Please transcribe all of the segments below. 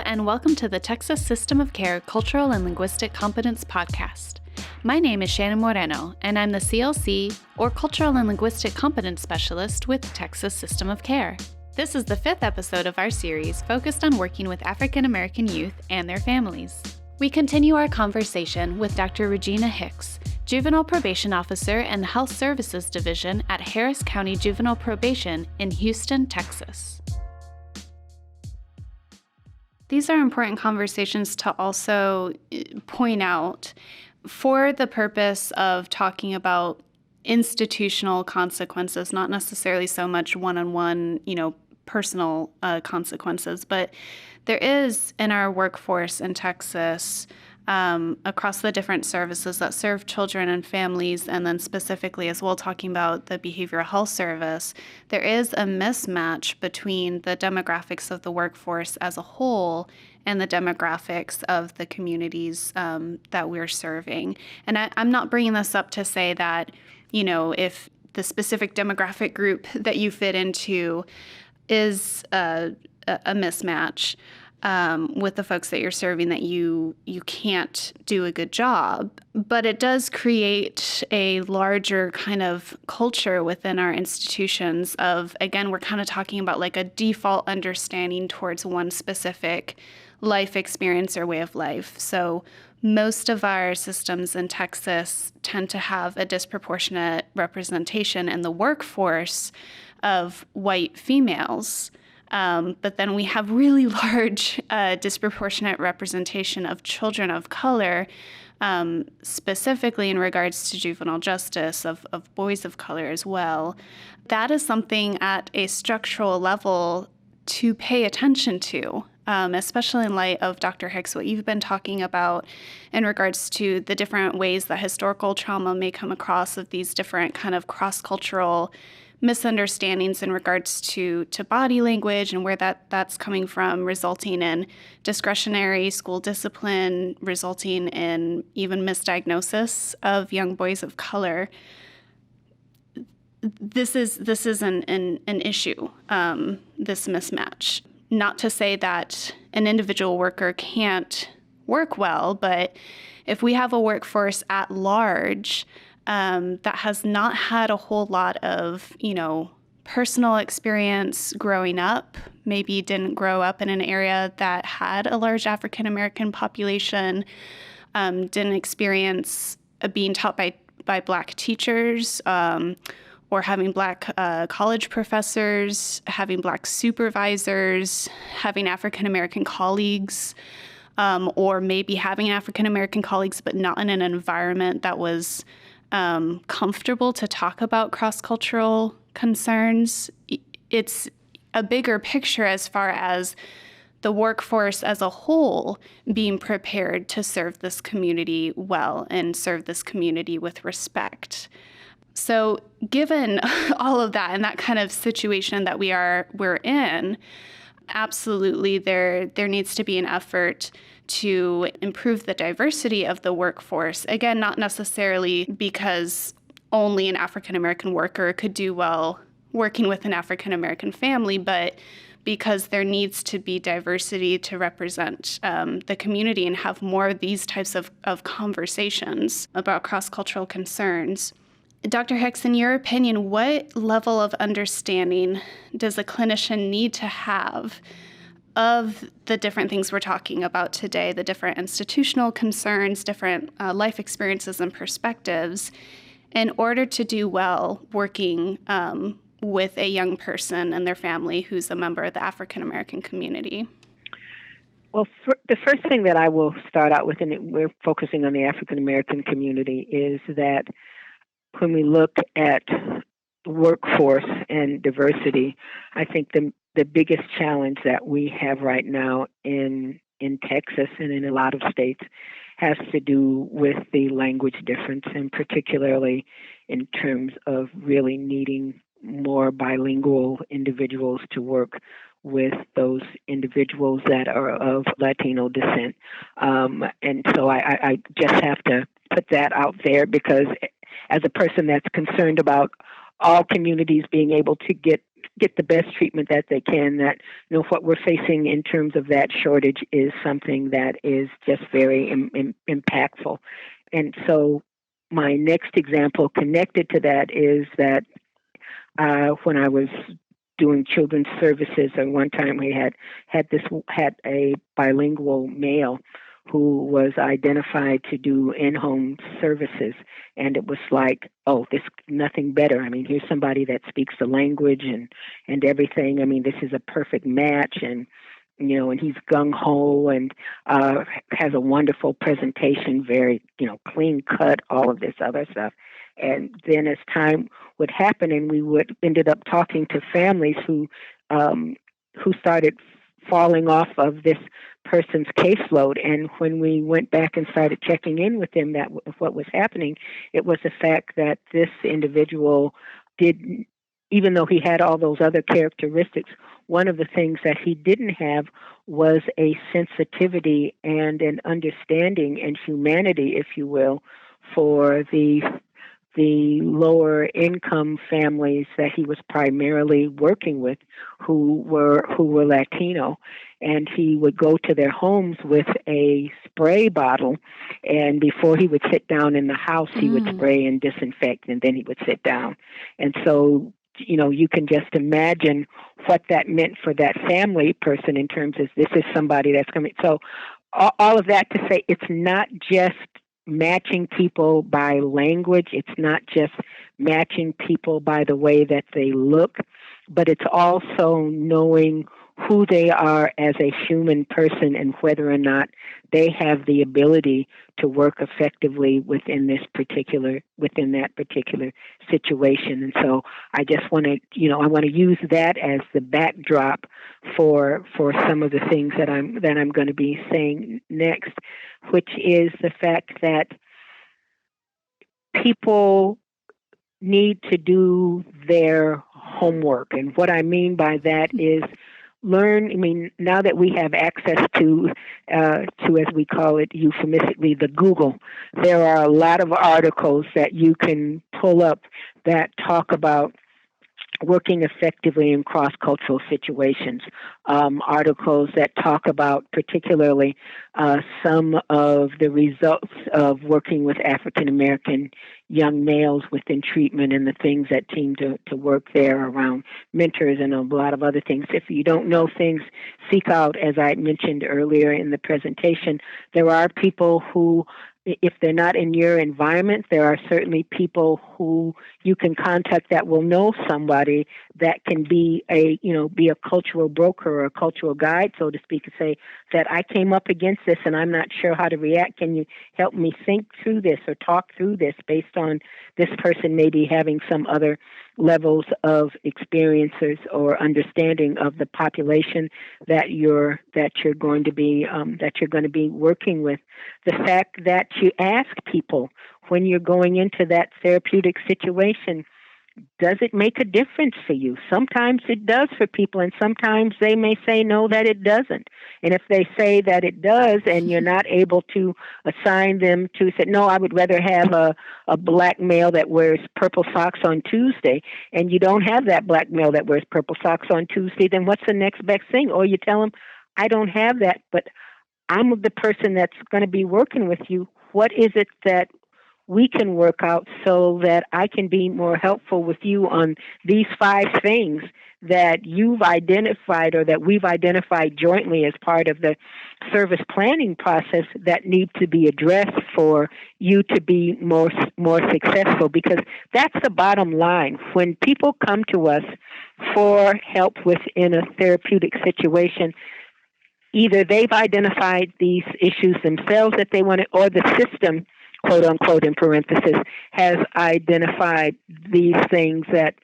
and welcome to the Texas System of Care Cultural and Linguistic Competence Podcast. My name is Shannon Moreno, and I'm the CLC, or Cultural and Linguistic Competence Specialist with Texas System of Care. This is the 5th episode of our series focused on working with African American youth and their families. We continue our conversation with Dr. Regenia Hicks, Juvenile Probation Officer in the Health Services Division at Harris County Juvenile Probation in Houston, Texas. These are important conversations to also point out for the purpose of talking about institutional consequences, not necessarily so much one-on-one, personal consequences, but there is in our workforce in Texas, across the different services that serve children and families, and then specifically as well talking about the behavioral health service, there is a mismatch between the demographics of the workforce as a whole and the demographics of the communities that we're serving. And I'm not bringing this up to say that, if the specific demographic group that you fit into is a mismatch with the folks that you're serving, that you can't do a good job. But it does create a larger kind of culture within our institutions of, again, we're kind of talking about like a default understanding towards one specific life experience or way of life. So most of our systems in Texas tend to have a disproportionate representation in the workforce of white females. But then we have really large disproportionate representation of children of color, specifically in regards to juvenile justice, of boys of color as well. That is something at a structural level to pay attention to, especially in light of Dr. Hicks, what you've been talking about in regards to the different ways that historical trauma may come across of these different kind of cross-cultural misunderstandings in regards to body language and where that's coming from, resulting in discretionary school discipline, resulting in even misdiagnosis of young boys of color. This is an issue, this mismatch. Not to say that an individual worker can't work well, but if we have a workforce at large that has not had a whole lot of, personal experience growing up, maybe didn't grow up in an area that had a large African American population, didn't experience being taught by Black teachers, or having Black college professors, having Black supervisors, having African American colleagues, or maybe having African American colleagues, but not in an environment that was comfortable to talk about cross-cultural concerns. It's a bigger picture as far as the workforce as a whole being prepared to serve this community well and serve this community with respect. So given all of that and that kind of situation that we're in, absolutely there needs to be an effort to improve the diversity of the workforce. Again, not necessarily because only an African American worker could do well working with an African American family, but because there needs to be diversity to represent the community and have more of these types of conversations about cross-cultural concerns. Dr. Hicks, in your opinion, what level of understanding does a clinician need to have of the different things we're talking about today, the different institutional concerns, different life experiences and perspectives, in order to do well working with a young person and their family who's a member of the African American community? Well, the first thing that I will start out with, and we're focusing on the African American community, is that when we look at workforce and diversity, I think the biggest challenge that we have right now in Texas and in a lot of states has to do with the language difference, and particularly in terms of really needing more bilingual individuals to work with those individuals that are of Latino descent. And so I just have to put that out there, because as a person that's concerned about all communities being able to get the best treatment that they can. That what we're facing in terms of that shortage is something that is just very impactful. And so my next example connected to that is that when I was doing children's services, and one time we had a bilingual male who was identified to do in-home services, and it was like, oh, this nothing better. I mean, here's somebody that speaks the language and everything. I mean, this is a perfect match, and and he's gung ho and has a wonderful presentation, very clean cut, all of this other stuff. And then as time would happen, and we ended up talking to families who started falling off of this person's caseload. And when we went back and started checking in with them, that what was happening, it was the fact that this individual did, even though he had all those other characteristics, one of the things that he didn't have was a sensitivity and an understanding and humanity, if you will, for the lower income families that he was primarily working with, who were Latino. And he would go to their homes with a spray bottle, and before he would sit down in the house, he would spray and disinfect, and then he would sit down. And so you can just imagine what that meant for that family person in terms of this is somebody that's coming. So all of that to say, it's not just matching people by language. It's not just matching people by the way that they look, but it's also knowing who they are as a human person and whether or not they have the ability to work effectively within that particular situation. And so I just want to, I want to use that as the backdrop for some of the things that I'm going to be saying next, which is the fact that people need to do their homework. And what I mean by that is learn. I mean, now that we have access to, as we call it euphemistically, the Google, there are a lot of articles that you can pull up that talk about working effectively in cross-cultural situations, articles that talk about particularly some of the results of working with African-American young males within treatment and the things that seem to work there around mentors and a lot of other things. If you don't know things, seek out, as I mentioned earlier in the presentation, there are people who, if they're not in your environment, there are certainly people who you can contact that will know somebody that can be a cultural broker or a cultural guide, so to speak, and say that I came up against this and I'm not sure how to react. Can you help me think through this or talk through this based on this person maybe having some other levels of experiences or understanding of the population that you're going to be working with. The fact that you ask people when you're going into that therapeutic situation, does it make a difference for you? Sometimes it does for people, and sometimes they may say no, that it doesn't. And if they say that it does, and you're not able to assign them to say, no, I would rather have a black male that wears purple socks on Tuesday, and you don't have that black male that wears purple socks on Tuesday, then what's the next best thing? Or you tell them, I don't have that, but I'm the person that's going to be working with you. What is it that we can work out so that I can be more helpful with you on these 5 things that you've identified or that we've identified jointly as part of the service planning process that need to be addressed for you to be more successful? Because that's the bottom line. When people come to us for help within a therapeutic situation, either they've identified these issues themselves that they want to, or the system, quote unquote, in parentheses, has identified these things that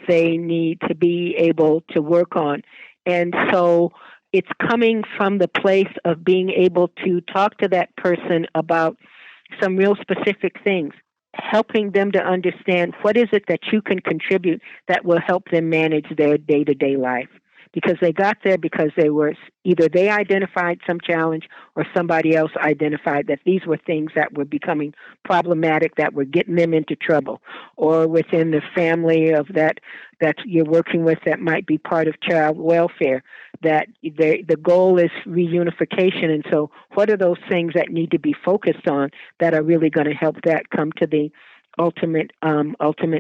they need to be able to work on. And so it's coming from the place of being able to talk to that person about some real specific things, helping them to understand what is it that you can contribute that will help them manage their day-to-day life. because they got there because either they identified some challenge or somebody else identified that these were things that were becoming problematic, that were getting them into trouble, or within the family of that you're working with that might be part of child welfare, that the goal is reunification. And so what are those things that need to be focused on that are really going to help that come to the ultimate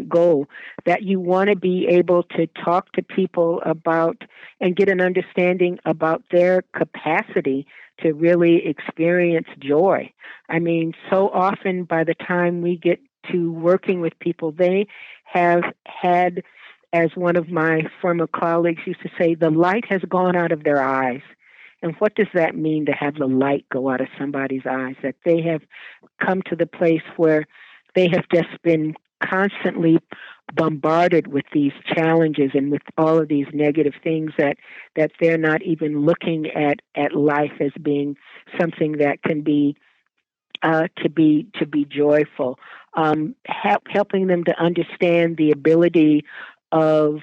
goal? That you want to be able to talk to people about and get an understanding about their capacity to really experience joy. I mean, so often by the time we get to working with people, they have had, as one of my former colleagues used to say, the light has gone out of their eyes. And what does that mean, to have the light go out of somebody's eyes? That they have come to the place where they have just been constantly bombarded with these challenges and with all of these negative things that they're not even looking at life as being something that can be to be joyful. Helping them to understand the ability of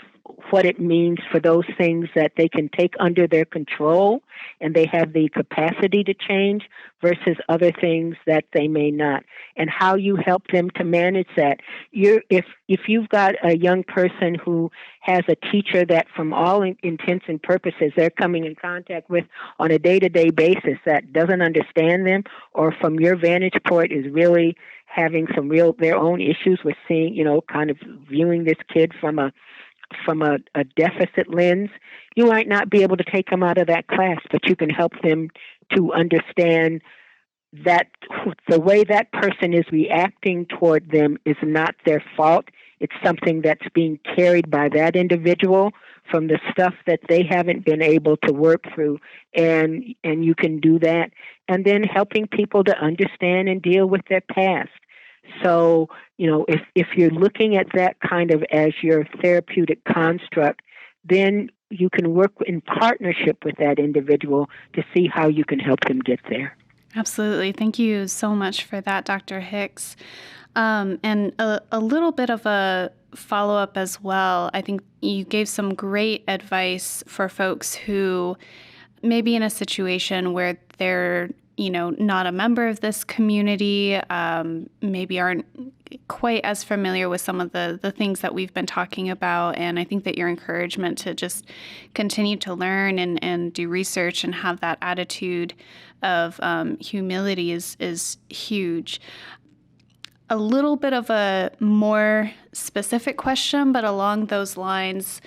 what it means for those things that they can take under their control and they have the capacity to change versus other things that they may not, and how you help them to manage that. If you've got a young person who has a teacher that from all intents and purposes they're coming in contact with on a day-to-day basis that doesn't understand them, or from your vantage point is really having their own issues with seeing, kind of viewing this kid from a deficit lens, you might not be able to take them out of that class, but you can help them to understand that the way that person is reacting toward them is not their fault. It's something that's being carried by that individual from the stuff that they haven't been able to work through, and you can do that. And then helping people to understand and deal with their past. So, if you're looking at that kind of as your therapeutic construct, then you can work in partnership with that individual to see how you can help them get there. Absolutely. Thank you so much for that, Dr. Hicks. And a little bit of a follow-up as well. I think you gave some great advice for folks who may be in a situation where they're not a member of this community, maybe aren't quite as familiar with some of the things that we've been talking about. And I think that your encouragement to just continue to learn and do research and have that attitude of humility is huge. A little bit of a more specific question, but along those lines,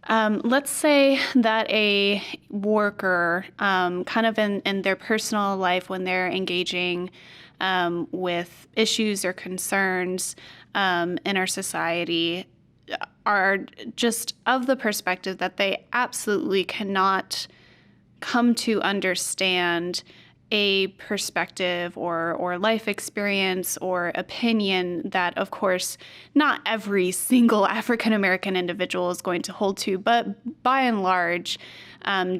let's say that a worker, kind of in their personal life when they're engaging with issues or concerns in our society, are just of the perspective that they absolutely cannot come to understand a perspective or life experience or opinion that, of course, not every single African American individual is going to hold to, but by and large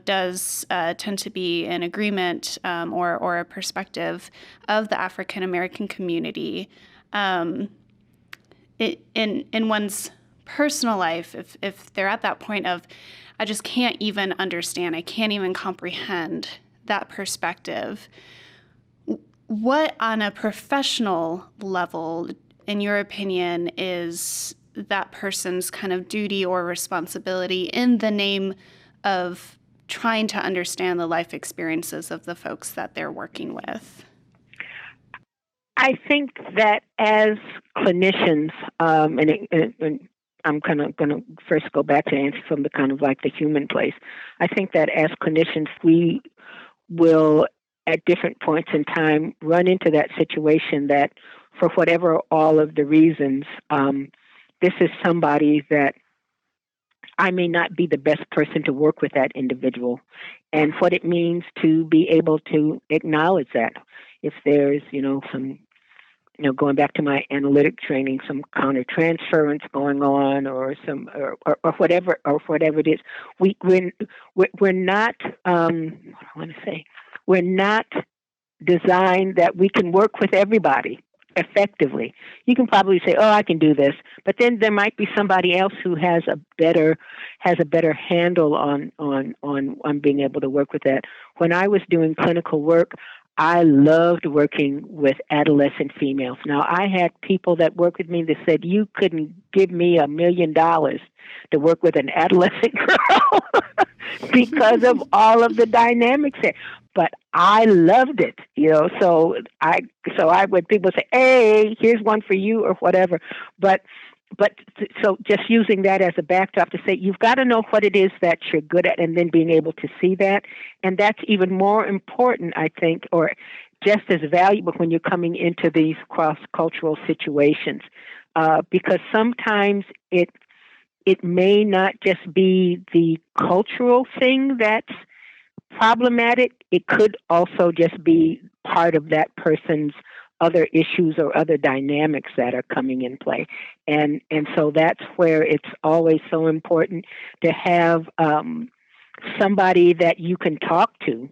does tend to be an agreement or a perspective of the African American community. In one's personal life, if they're at that point of, I just can't even understand, I can't even comprehend that perspective, what on a professional level, in your opinion, is that person's kind of duty or responsibility in the name of trying to understand the life experiences of the folks that they're working with? I think that as clinicians, and I'm kind of going to first go back to answer from the kind of like the human place. I think that as clinicians, we will at different points in time run into that situation that for whatever all of the reasons, this is somebody that I may not be the best person to work with that individual, and what it means to be able to acknowledge that. If there's, some, going back to my analytic training, some countertransference going on, or some, or whatever it is, we're not. We're not designed that we can work with everybody. effectively. You can probably say, "Oh, I can do this," but then there might be somebody else who has a better handle on being able to work with that. When I was doing clinical work, I loved working with adolescent females. Now, I had people that worked with me that said, "You couldn't give me $1 million to work with an adolescent girl," because of all of the dynamics there. But I loved it, So when people say, "Hey, here's one for you," or whatever, so just using that as a backdrop to say you've got to know what it is that you're good at, and then being able to see that, and that's even more important, I think, or just as valuable when you're coming into these cross-cultural situations, because sometimes it may not just be the cultural thing that's problematic. It could also just be part of that person's other issues or other dynamics that are coming in play. And so that's where it's always so important to have somebody that you can talk to.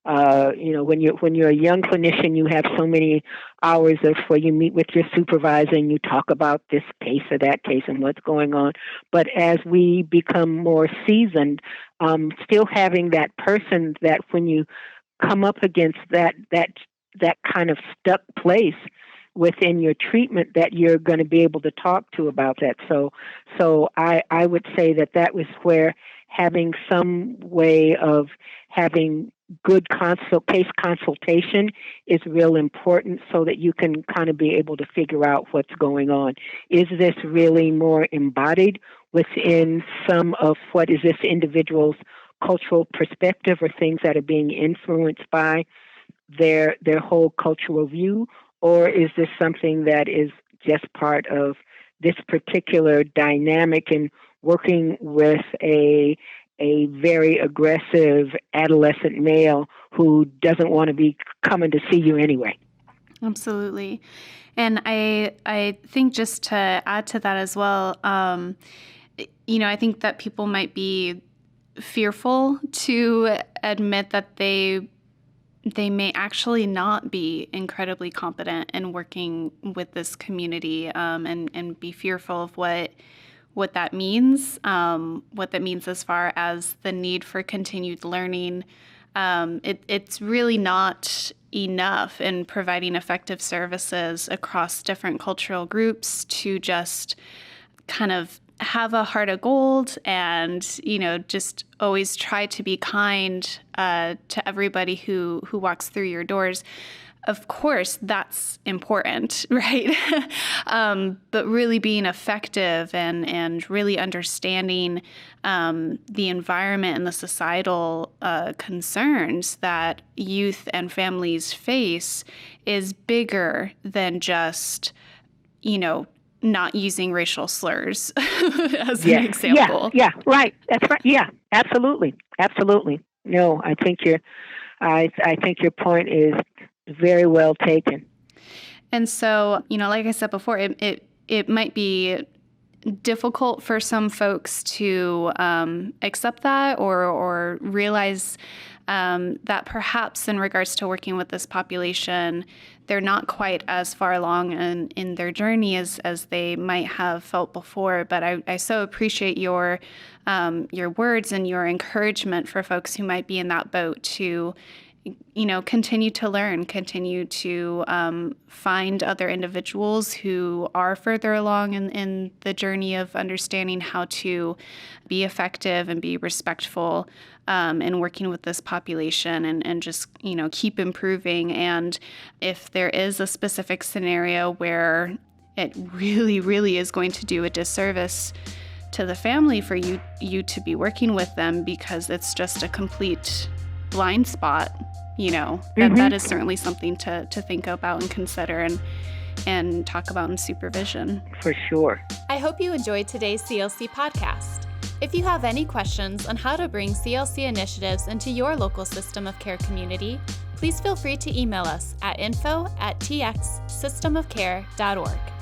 When you're a young clinician, you have so many hours of where you meet with your supervisor and you talk about this case or that case and what's going on. But as we become more seasoned, still having that person that when you come up against that kind of stuck place within your treatment, that you're going to be able to talk to about that. So I would say that was where having some way of having good case consultation is real important, so that you can kind of be able to figure out what's going on. Is this really more embodied within some of what is this individual's cultural perspective, or things that are being influenced by their whole cultural view, or is this something that is just part of this particular dynamic in working with a very aggressive adolescent male who doesn't want to be coming to see you anyway? Absolutely. And I think, just to add to that as well, I think that people might be fearful to admit that they may actually not be incredibly competent in working with this community, and be fearful of what that means, as far as the need for continued learning. It's really not enough in providing effective services across different cultural groups to just kind of have a heart of gold and, just always try to be kind to everybody who walks through your doors. Of course, that's important, right? But really being effective and really understanding the environment and the societal concerns that youth and families face is bigger than just, not using racial slurs as an example. Yeah, right. That's right. Yeah, absolutely. No, I think your point is very well taken. And so, like I said before, it might be difficult for some folks to accept that or realize that perhaps in regards to working with this population, they're not quite as far along in their journey as they might have felt before. But I so appreciate your words and your encouragement for folks who might be in that boat to continue to learn, continue to find other individuals who are further along in the journey of understanding how to be effective and be respectful in working with this population, and just, keep improving. And if there is a specific scenario where it really, really is going to do a disservice to the family for you to be working with them because it's just a complete blind spot, that is certainly something to think about and consider and talk about in supervision. For sure. I hope you enjoyed today's CLC podcast. If you have any questions on how to bring CLC initiatives into your local system of care community, please feel free to email us at info@txsystemofcare.org.